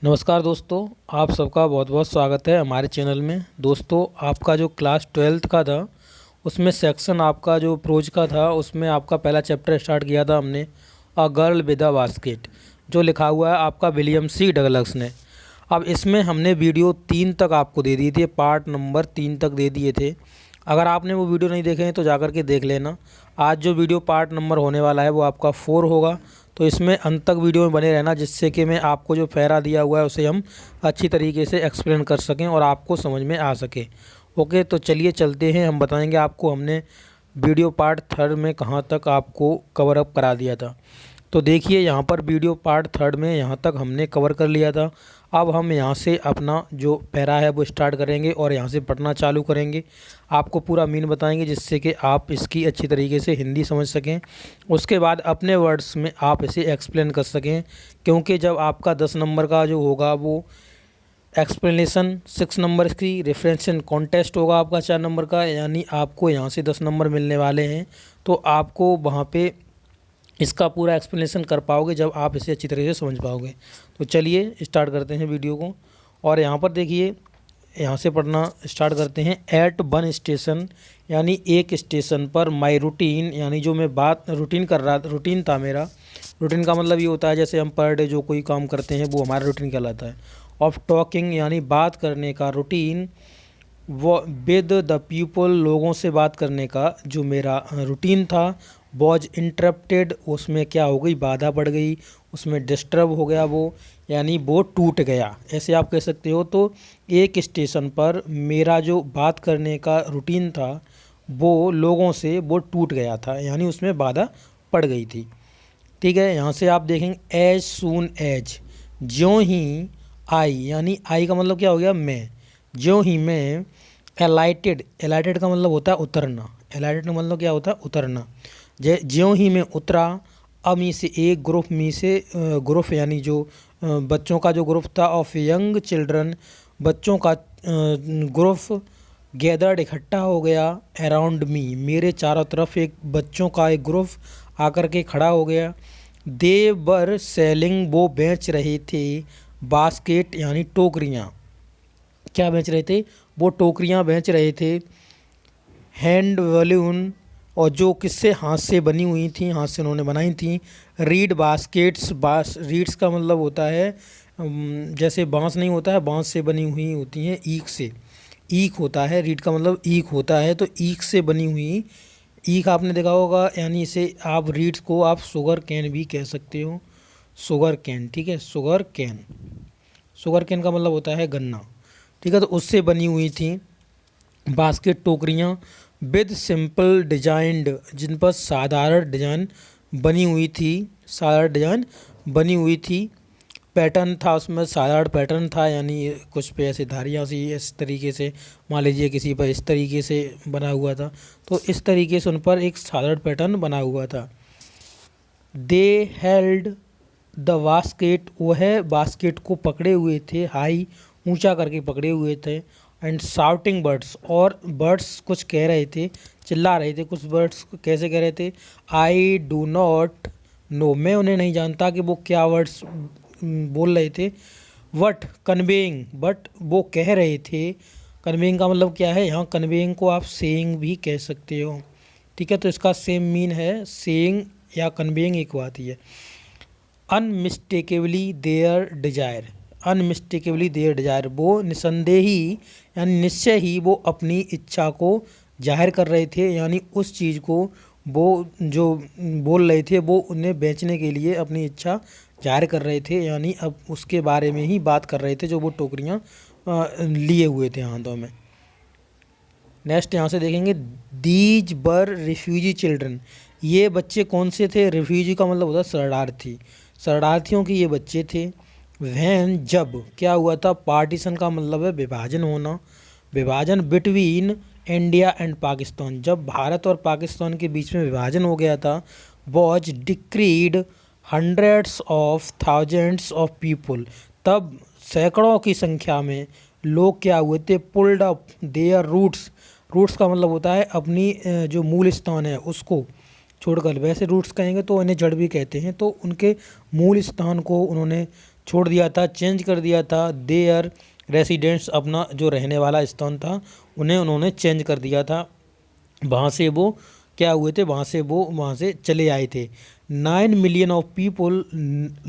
नमस्कार दोस्तों, आप सबका बहुत बहुत स्वागत है हमारे चैनल में। दोस्तों, आपका जो क्लास 12th का था उसमें सेक्शन आपका जो प्रोज का था उसमें आपका पहला चैप्टर स्टार्ट किया था हमने, a girl with a basket, जो लिखा हुआ है आपका विलियम सी डगलस ने। अब इसमें हमने वीडियो 3 तक आपको दे दी थी, पार्ट नंबर 3 तक दे दिए थे। अगर आपने वो वीडियो नहीं देखे हैं तो जाकर के देख लेना। आज जो वीडियो पार्ट नंबर होने वाला है वो आपका 4 होगा, तो इसमें अंत तक वीडियो में बने रहना, जिससे कि मैं आपको जो फेरा दिया हुआ है उसे हम अच्छी तरीके से एक्सप्लेन कर सकें और आपको समझ में आ सके। ओके, तो चलिए चलते हैं, हम बताएंगे आपको हमने वीडियो पार्ट 3 में कहाँ तक आपको कवर अप करा दिया था। तो देखिए यहाँ पर वीडियो पार्ट 3 में यहाँ तक हमने कवर कर लिया था। अब हम यहाँ से अपना जो पैरा है वो स्टार्ट करेंगे और यहाँ से पढ़ना चालू करेंगे। आपको पूरा मीन बताएंगे जिससे कि आप इसकी अच्छी तरीके से हिंदी समझ सकें। उसके बाद अपने वर्ड्स में आप इसे एक्सप्लेन कर सकें, क्योंकि जब आपका 10 नंबर का जो होगा वो एक्सप्लेनेशन, 6 नंबर की रेफरेंस कॉन्टेस्ट होगा आपका 4 नंबर का, यानी आपको यहाँ से 10 नंबर मिलने वाले हैं। तो आपको वहाँ पे इसका पूरा एक्सप्लेनेशन कर पाओगे जब आप इसे अच्छी तरीके से समझ पाओगे। तो चलिए स्टार्ट करते हैं वीडियो को। और यहाँ पर देखिए, यहाँ से पढ़ना स्टार्ट करते हैं। एट वन स्टेशन, यानी एक स्टेशन पर, माई रूटीन, यानी जो मैं बात रूटीन कर रहा था, रूटीन था मेरा। रूटीन का मतलब ये होता है जैसे हम पर डे जो कोई काम करते हैं वो हमारा रूटीन कहलाता है। ऑफ टॉकिंग, यानी बात करने का, रूटीन। वो विद द पीपल, लोगों से बात करने का जो मेरा रूटीन था, वॉज इंटरप्टेड, उसमें क्या हो गई, बाधा पड़ गई, उसमें डिस्टर्ब हो गया वो, यानी वो टूट गया, ऐसे आप कह सकते हो। तो एक स्टेशन पर मेरा जो बात करने का रूटीन था वो लोगों से वो टूट गया था, यानी उसमें बाधा पड़ गई थी। ठीक है, यहाँ से आप देखेंगे एज सून एज, ज्यों ही आई, यानी आई का मतलब क्या हो गया, मैं। ज्यों ही मैं एलाइटेड, एलाइटेड का मतलब होता है उतरना, एलाइटेड का मतलब क्या होता है, उतरना। ज्यों ही मैं उतरा, अब मी से एक ग्रुप, मी से ग्रुप, यानी जो बच्चों का जो ग्रुप था, ऑफ यंग चिल्ड्रन, बच्चों का ग्रुप, गैदर्ड, इकट्ठा हो गया, अराउंड मी, मेरे चारों तरफ एक बच्चों का एक ग्रुप आकर के खड़ा हो गया। दे वर सेलिंग, वो बेच रहे थे, बास्केट, यानी टोकरियाँ। क्या बेच रहे थे, वो टोकरियाँ बेच रहे थे। हैंड बलून, और जो किससे, हाथ से बनी हुई थी, हाथ से उन्होंने बनाई थी। रीड बास्केट्स, रीड्स का मतलब होता है जैसे बांस नहीं होता है, बांस से बनी हुई होती हैं, ईख से, ईख होता है, रीड का मतलब ईख होता है, तो ईख से बनी हुई, ईख आपने देखा होगा, यानी इसे आप रीड्स को आप शुगर कैन भी कह सकते हो, शुगर कैन। ठीक है, शुगर कैन, शुगर कैन का मतलब होता है गन्ना। ठीक है, तो उससे बनी हुई थी बास्केट, टोकरियाँ, विद सिंपल डिजाइंड, जिन पर साधारण डिजाइन बनी हुई थी, साधारण डिजाइन बनी हुई थी। पैटर्न था उसमें, साधारण पैटर्न था, यानी कुछ पे ऐसे धारियाँ सी इस तरीके से, मान लीजिए किसी पर इस तरीके से बना हुआ था, तो इस तरीके से उन पर एक साधारण पैटर्न बना हुआ था। दे हेल्ड द बास्केट, वह बास्केट को पकड़े हुए थे, हाई, ऊंचा करके पकड़े हुए थे। एंड शाउटिंग बर्ड्स, और बर्ड्स कुछ कह रहे थे, चिल्ला रहे थे। कुछ बर्ड्स कैसे कह रहे थे, आई डू नॉट नो, मैं उन्हें नहीं जानता कि वो क्या वर्ड्स बोल रहे थे। वट कन्वेइंग, बट वो कह रहे थे। कन्वेइंग का मतलब क्या है, यहाँ कन्वेइंग को आप सेइंग भी कह सकते हो। ठीक है, तो इसका सेम मीन है, सेइंग या कन्वेइंग एक बात ही है। अनमिस्टेकेबली देयर डिजायर, अनमिस्टेकेबली देयर डिजायर, वो निसंदेह ही, यानी निश्चय ही वो अपनी इच्छा को जाहिर कर रहे थे, यानी उस चीज़ को वो जो बोल रहे थे वो उन्हें बेचने के लिए अपनी इच्छा जाहिर कर रहे थे, यानी अब उसके बारे में ही बात कर रहे थे जो वो टोकरियाँ लिए हुए थे हाथों में। नेक्स्ट यहाँ से देखेंगे, दीज बर रिफ्यूजी चिल्ड्रन, ये बच्चे कौन से थे, रिफ्यूजी का मतलब होता है शरणार्थी, शरणार्थियों के ये बच्चे थे। वैन, जब क्या हुआ था, पार्टीशन का मतलब है विभाजन होना, विभाजन, बिटवीन इंडिया एंड पाकिस्तान, जब भारत और पाकिस्तान के बीच में विभाजन हो गया था। Was decreed hundreds of thousands of people, तब सैकड़ों की संख्या में लोग क्या हुए थे, pulled up their roots, roots का मतलब होता है अपनी जो मूल स्थान है उसको छोड़कर, वैसे रूट्स कहेंगे तो इन्हें जड़ भी कहते हैं, तो उनके मूल स्थान को उन्होंने छोड़ दिया था, चेंज कर दिया था। देयर रेसिडेंट्स, अपना जो रहने वाला स्थान था उन्हें उन्होंने चेंज कर दिया था। वहाँ से वो क्या हुए थे, वहाँ से चले आए थे। 9 मिलियन ऑफ पीपल,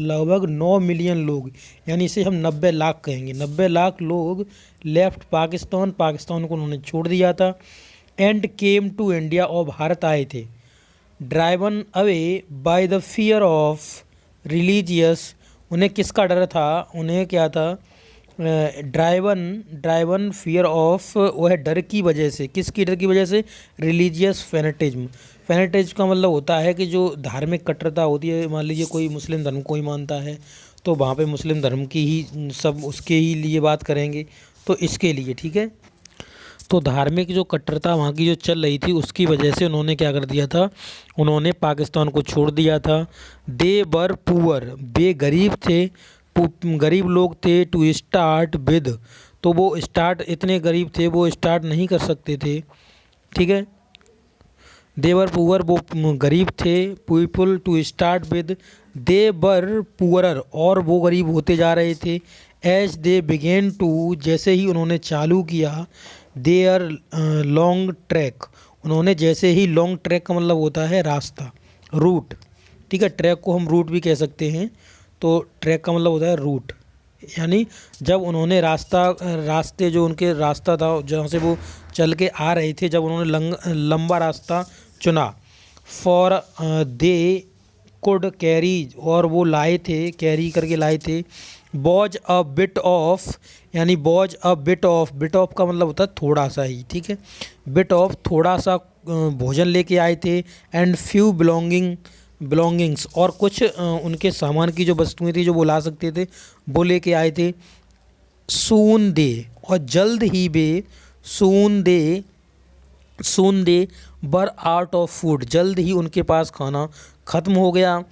लगभग 9 मिलियन लोग, यानी इसे हम 90 लाख कहेंगे। 90 लाख लोग लेफ्ट पाकिस्तान, पाकिस्तान को उन्होंने छोड़ दिया था। एंड केम टू इंडिया, और भारत आए थे। Driven away by the fear of religious, उन्हें किसका डर था, उन्हें क्या था, ड्राइवन फियर ऑफ, वह डर की वजह से, किसकी डर की वजह से, रिलीजियस फैनेटिज्म। फैनेटिज्म का मतलब होता है कि जो धार्मिक कट्टरता होती है, मान लीजिए कोई मुस्लिम धर्म को ही मानता है तो वहाँ पे मुस्लिम धर्म की ही सब उसके ही लिए बात करेंगे, तो इसके लिए, ठीक है। तो धार्मिक जो कट्टरता वहाँ की जो चल रही थी उसकी वजह से उन्होंने क्या कर दिया था, उन्होंने पाकिस्तान को छोड़ दिया था। दे वर पुअर, वे गरीब थे, गरीब लोग थे। टू स्टार्ट विद, तो वो स्टार्ट, इतने गरीब थे वो स्टार्ट नहीं कर सकते थे, ठीक है। देवर पुअर, वो गरीब थे। People to start with, they were poorer, और वो गरीब होते जा रहे थे। एज दे बिगेन टू, जैसे ही उन्होंने चालू किया। देयर लॉन्ग ट्रैक, उन्होंने जैसे ही, लॉन्ग ट्रैक का मतलब होता है रास्ता, रूट, ठीक है। ट्रैक को हम रूट भी कह सकते हैं, तो ट्रैक का मतलब होता है रूट, यानी जब उन्होंने रास्ते जो उनके रास्ता था जहाँ से वो चल के आ रहे थे, जब उन्होंने लंबा रास्ता चुना। फॉर दे कुड कैरी, और वो लाए थे, कैरी करके लाए थे। बॉज अ बिट ऑफ, यानी boughs a bit of, bit of का मतलब होता है थोड़ा सा ही, ठीक है। बिट ऑफ, थोड़ा सा भोजन लेके आए थे। एंड फ्यू बिलोंगिंग्स, और कुछ उनके सामान की जो वस्तुएं थी जो वो ला सकते थे वो लेके आए थे। सून दे, और जल्द ही वे, सून दे वर आउट ऑफ फूड, जल्द ही उनके पास खाना ख़त्म हो गया।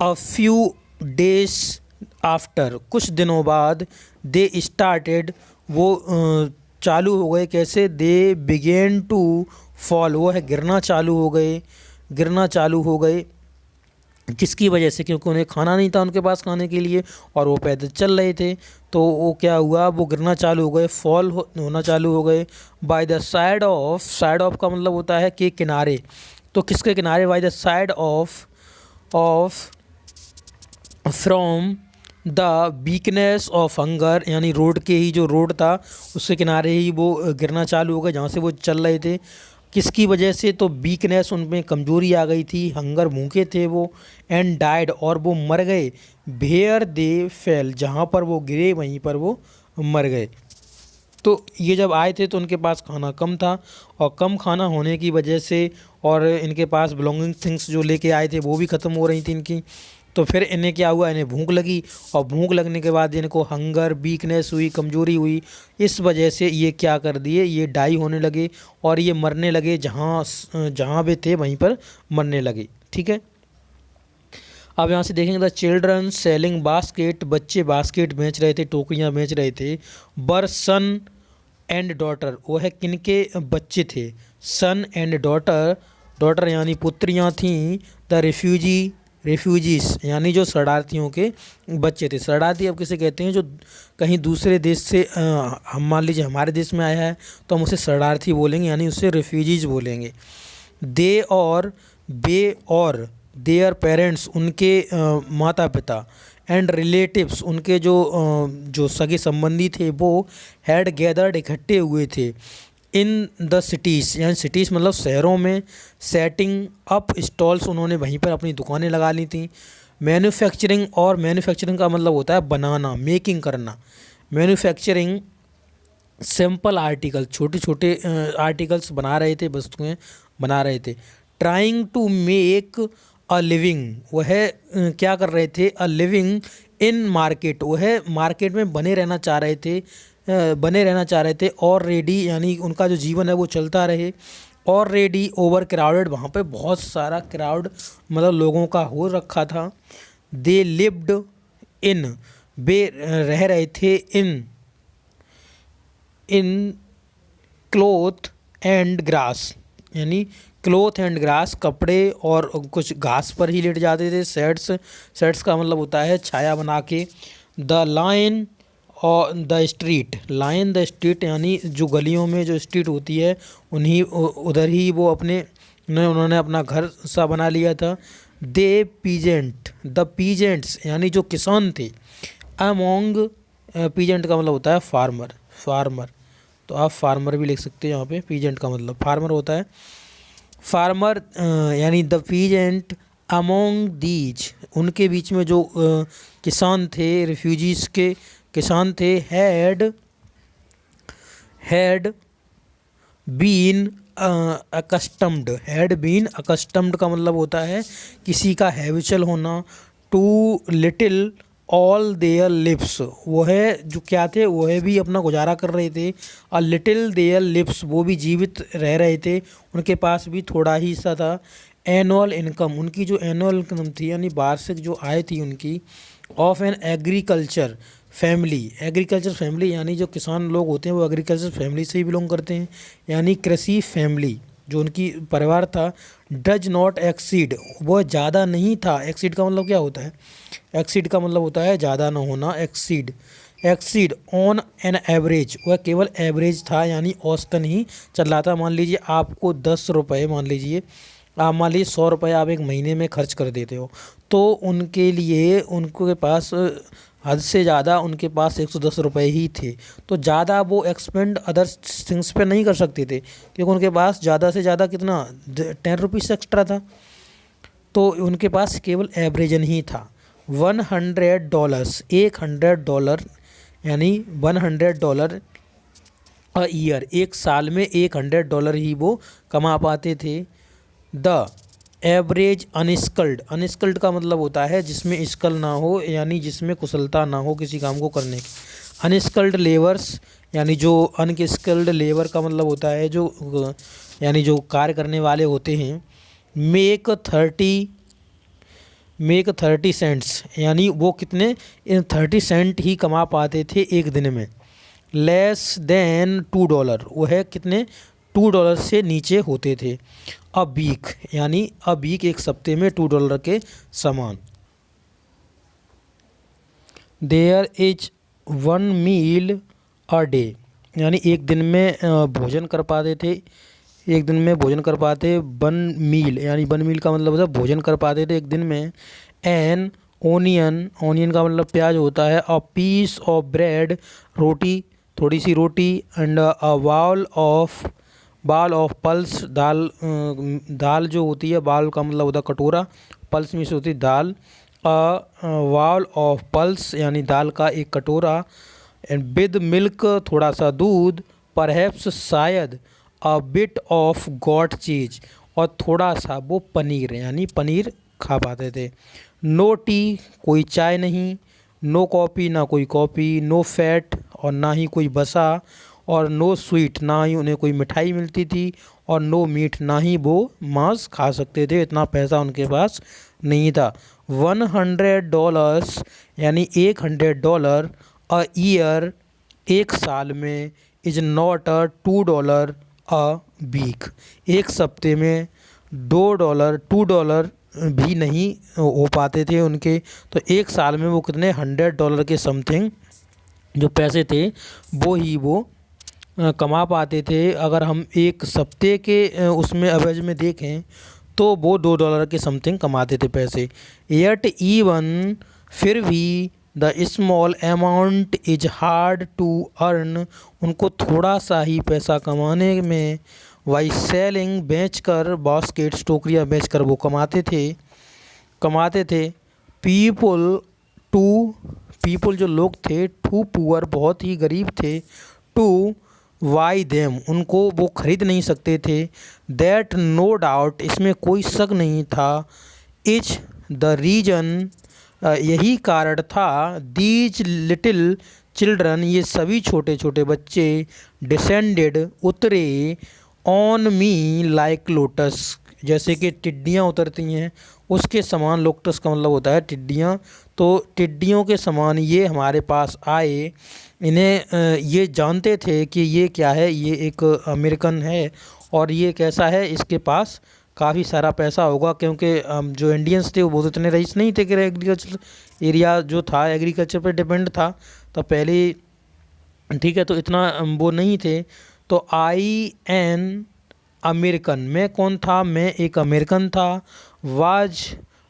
अ फ्यू डेज आफ्टर, कुछ दिनों बाद। दे स्टार्टेड, वो चालू हो गए, कैसे, दे बिगेन टू फॉल, वो है गिरना चालू हो गए, गिरना चालू हो गए। किसकी वजह से, क्योंकि उन्हें खाना नहीं था उनके पास खाने के लिए और वो पैदल चल रहे थे, तो वो क्या हुआ, वो गिरना चालू हो गए, होना चालू हो गए। By the side of, side of का मतलब होता है कि किनारे, तो किसके किनारे, by the side of from the weakness of hunger, यानी रोड के ही, जो रोड था उसके किनारे ही वो गिरना चालू हो गए जहाँ से वो चल रहे थे। किसकी वजह से, तो वीकनेस, उनमें कमजोरी आ गई थी, हंगर, भूखे थे वो। एंड डाइड, और वो मर गए। भेयर दे फेल, जहाँ पर वो गिरे वहीं पर वो मर गए। तो ये जब आए थे तो उनके पास खाना कम था, और कम खाना होने की वजह से और इनके पास बिलोंगिंग थिंग्स जो लेके आए थे वो भी ख़त्म हो रही थी इनकी। तो फिर इन्हें क्या हुआ, इन्हें भूख लगी, और भूख लगने के बाद इनको हंगर, वीकनेस हुई, कमजोरी हुई। इस वजह से ये क्या कर दिए, ये डाई होने लगे और ये मरने लगे, जहाँ वे थे वहीं पर मरने लगे, ठीक है। अब यहाँ से देखेंगे, द चिल्ड्रन सेलिंग बास्केट, बच्चे बास्केट बेच रहे थे, टोकरियाँ बेच रहे थे। बर सन एंड डॉटर, वो है किनके बच्चे थे, सन एंड डॉटर, डॉटर यानी पुत्रियाँ थीं। द रेफ्यूजीज, यानी जो शरणार्थियों के बच्चे थे। शरणार्थी अब किसे कहते हैं, जो कहीं दूसरे देश से, हम मान लीजिए हमारे देश में आया है तो हम उसे शरणार्थी बोलेंगे, यानी उससे रेफ्यूजीज बोलेंगे। दे और बे और देयर पेरेंट्स, उनके माता पिता। एंड रिलेटिव्स, उनके जो सगे संबंधी थे वो हैड गैदर्ड, इकट्ठे हुए थे। इन द सिटीज़, यानी सिटीज़ मतलब शहरों में। सेटिंग अप स्टॉल्स, उन्होंने वहीं पर अपनी दुकानें लगा ली थी। मैन्युफैक्चरिंग, और मैन्युफैक्चरिंग का मतलब होता है बनाना, मेकिंग करना। मैन्युफैक्चरिंग सिंपल आर्टिकल, छोटे छोटे आर्टिकल्स बना रहे थे, वस्तुएं बना रहे थे। Trying to make a living, वह क्या कर रहे थे, अ लिविंग इन मार्केट, वह मार्केट में बने रहना चाह रहे थे। और रेडी, यानी उनका जो जीवन है वो चलता रहे। और रेडी ओवर क्राउडेड, वहाँ पे बहुत सारा क्राउड मतलब लोगों का हो रखा था। दे लिव्ड इन, वे रह रहे थे इन क्लोथ एंड ग्रास, यानी क्लोथ एंड ग्रास, कपड़े और कुछ घास पर ही लेट जाते थे। सेट्स का मतलब होता है छाया बना के। द लाइन और the street, line the street यानी जो गलियों में जो स्ट्रीट होती है उन्हीं उधर ही वो उन्होंने अपना घर सा बना लिया था। दे पीजेंट, द पीजेंट्स यानी जो किसान थे, अमोंग, पीजेंट का मतलब होता है फार्मर, फार्मर, तो आप फार्मर भी लिख सकते हैं यहाँ पे, पीजेंट का मतलब फार्मर होता है। फार्मर यानी द पीजेंट अमोंग दीज, उनके बीच में जो किसान थे, रिफ्यूजीज़ के किसान थे, had been accustomed, had been accustomed का मतलब होता है किसी का हैबिचुअल होना, too little all their lips, वो है जो क्या थे, वो है भी अपना गुजारा कर रहे थे, और लिटिल देयर लिप्स, वो भी जीवित रह रहे थे, उनके पास भी थोड़ा ही सा था। एनुअल इनकम, उनकी जो एनुअल इनकम थी यानी वार्षिक जो आय थी उनकी, of an agriculture family, agriculture family यानी जो किसान लोग होते हैं वो एग्रीकल्चर फैमिली से ही बिलोंग करते हैं, यानी कृषि फैमिली जो उनकी परिवार था, डज नॉट एक्सीड, वो ज़्यादा नहीं था। एक्सीड का मतलब क्या होता है, एक्सीड का मतलब होता है ज़्यादा ना होना, exceed, exceed on an average, वह केवल एवरेज था यानी औसतन ही चल रहा था। मान लीजिए आपको 10 रुपये, मान लीजिए आप, मान लीजिए 100 रुपये आप एक महीने में खर्च कर देते हो, तो उनके लिए उनके पास हद से ज़्यादा उनके पास 110 रुपये ही थे, तो ज़्यादा वो एक्सपेंड अदर थिंग्स पे नहीं कर सकते थे क्योंकि उनके पास ज़्यादा से ज़्यादा कितना 10 रुपीज़ एक्स्ट्रा था, तो उनके पास केवल एवरेजन ही था। $100, $100 यानी $100 अ ईयर, एक साल में $100 ही वो कमा पाते थे। द एवरेज अनस्किल्ड, अनस्किल्ड का मतलब होता है जिसमें स्किल ना हो यानी जिसमें कुशलता ना हो किसी काम को करने की। अनस्किल्ड लेबर्स यानी जो अनस्किल्ड लेबर का मतलब होता है जो यानी जो कार्य करने वाले होते हैं। मेक 30 सेंट्स यानी वो कितने 30 सेंट ही कमा पाते थे एक दिन में। लेस देन $2, वो है कितने $2 से नीचे होते थे। अ वीक यानी अ वीक एक सप्ते में $2 के समान। There is 1 meal a day यानी एक दिन में भोजन कर पाते थे, एक दिन में भोजन कर पाते। 1 मील यानी 1 मील का मतलब होता है भोजन कर पाते थे एक दिन में। एन ओनियन, ओनियन का मतलब प्याज होता है। अ पीस ऑफ ब्रेड, रोटी, थोड़ी सी रोटी। एंड अ बाल ऑफ पल्स, दाल, दाल जो होती है, बाल का मतलब होता है कटोरा, पल्स में से होती है दाल। वाल ऑफ पल्स यानी दाल का एक कटोरा। एंड विद मिल्क, थोड़ा सा दूध। परहैप्स शायद। अ बिट ऑफ गॉट चीज, और थोड़ा सा वो पनीर यानी पनीर खा पाते थे। नो टी, कोई चाय नहीं। नो कॉफ़ी, ना कोई कॉफ़ी। नो फैट, और ना ही कोई बसा। और नो स्वीट, ना ही उन्हें कोई मिठाई मिलती थी। और नो मीट, ना ही वो मांस खा सकते थे, इतना पैसा उनके पास नहीं था। $100 यानी $100 अ ईयर, एक साल में। Is not a $2 a week, एक सप्ते में $2 भी नहीं हो पाते थे उनके, तो एक साल में वो कितने $100 के समथिंग जो पैसे थे वो ही वो कमा पाते थे। अगर हम एक सप्ते के उसमें एवरेज में देखें तो वो $2 के समथिंग कमाते थे पैसे। येट इवन, फिर भी। The small amount is hard to earn, उनको थोड़ा सा ही पैसा कमाने में। वाई सेलिंग, बेच कर। बास्केट्स, टोकरियाँ बेच कर वो कमाते थे। पीपल टू, पीपल जो लोग थे। टू पुअर, बहुत ही गरीब थे। टू वाई देम, उनको वो खरीद नहीं सकते थे। दैट नो डाउट, इसमें कोई शक नहीं था। इज द रीजन, यही कारण था। दीज लिटिल चिल्ड्रन, ये सभी छोटे छोटे बच्चे। डिसेंडेड, उतरे। ऑन मी लाइक लोटस, जैसे कि टिड्डियाँ उतरती हैं उसके समान। लोटस का मतलब होता है टिड्डियाँ, तो टिड्डियों के समान ये हमारे पास आए। इन्हें ये जानते थे कि ये क्या है, ये एक अमेरिकन है और ये कैसा है, इसके पास काफ़ी सारा पैसा होगा, क्योंकि जो इंडियंस थे वो बहुत इतने रईस नहीं थे कि एग्रीकल्चर एरिया जो था एग्रीकल्चर पर डिपेंड था, तो पहले ठीक है, तो इतना वो नहीं थे। तो आई एन अमेरिकन, मैं कौन था, मैं एक अमेरिकन था। वाज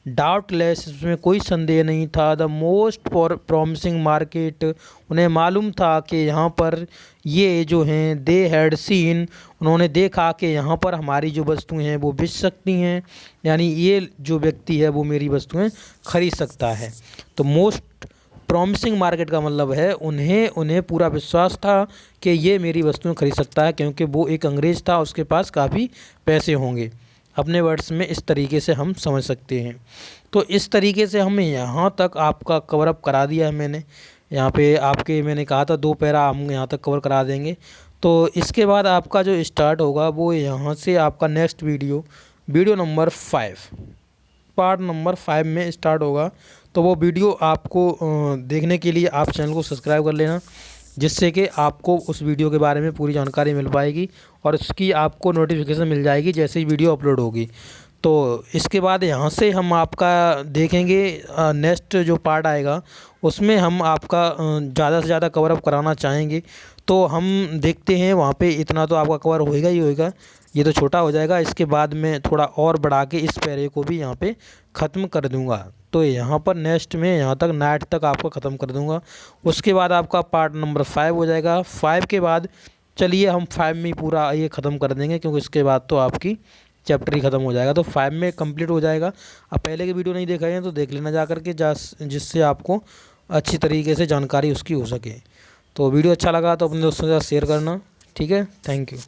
डाउटलेस, इसमें कोई संदेह नहीं था। द मोस्ट प्रॉमिसिंग मार्केट, उन्हें मालूम था कि यहाँ पर ये जो हैं, दे हैड सीन, उन्होंने देखा कि यहाँ पर हमारी जो वस्तुएं हैं वो बिक सकती हैं, यानी ये जो व्यक्ति है वो मेरी वस्तुएं खरीद सकता है। तो मोस्ट प्रॉमिसिंग मार्केट का मतलब है उन्हें पूरा विश्वास था कि ये मेरी वस्तुएं खरीद सकता है, क्योंकि वो एक अंग्रेज़ था, उसके पास काफ़ी पैसे होंगे। अपने वर्ड्स में इस तरीके से हम समझ सकते हैं। तो इस तरीके से हमें यहाँ तक आपका कवर अप करा दिया है मैंने। यहाँ पे आपके मैंने कहा था 2 पैरा हम यहाँ तक कवर करा देंगे। तो इसके बाद आपका जो स्टार्ट होगा वो यहाँ से आपका next video number 5, part number 5 में स्टार्ट होगा। तो वो वीडियो आपको देखने के लिए आप चैनल को सब्सक्राइब कर लेना, जिससे कि आपको उस वीडियो के बारे में पूरी जानकारी मिल पाएगी और उसकी आपको नोटिफिकेशन मिल जाएगी जैसे ही वीडियो अपलोड होगी। तो इसके बाद यहाँ से हम आपका देखेंगे नेक्स्ट जो पार्ट आएगा, उसमें हम आपका ज़्यादा से ज़्यादा कवर अप कराना चाहेंगे। तो हम देखते हैं, वहाँ पे इतना तो आपका कवर होएगा ही होएगा, ये तो छोटा हो जाएगा। इसके बाद मैं थोड़ा और बढ़ा के इस पैरे को भी यहाँ पे ख़त्म कर दूँगा। तो यहाँ पर नेक्स्ट में यहाँ तक नाइट तक आपको ख़त्म कर दूँगा। उसके बाद आपका पार्ट नंबर 5 हो जाएगा। 5 के बाद चलिए हम 5 में ही पूरा ये ख़त्म कर देंगे, क्योंकि इसके बाद तो आपकी चैप्टर ही ख़त्म हो जाएगा। तो 5 में कंप्लीट हो जाएगा। अब पहले के वीडियो नहीं देखा है तो देख लेना जा करके, जिससे आपको अच्छी तरीके से जानकारी उसकी हो सके। तो वीडियो अच्छा लगा तो अपने दोस्तों के साथ शेयर करना। ठीक है, थैंक यू।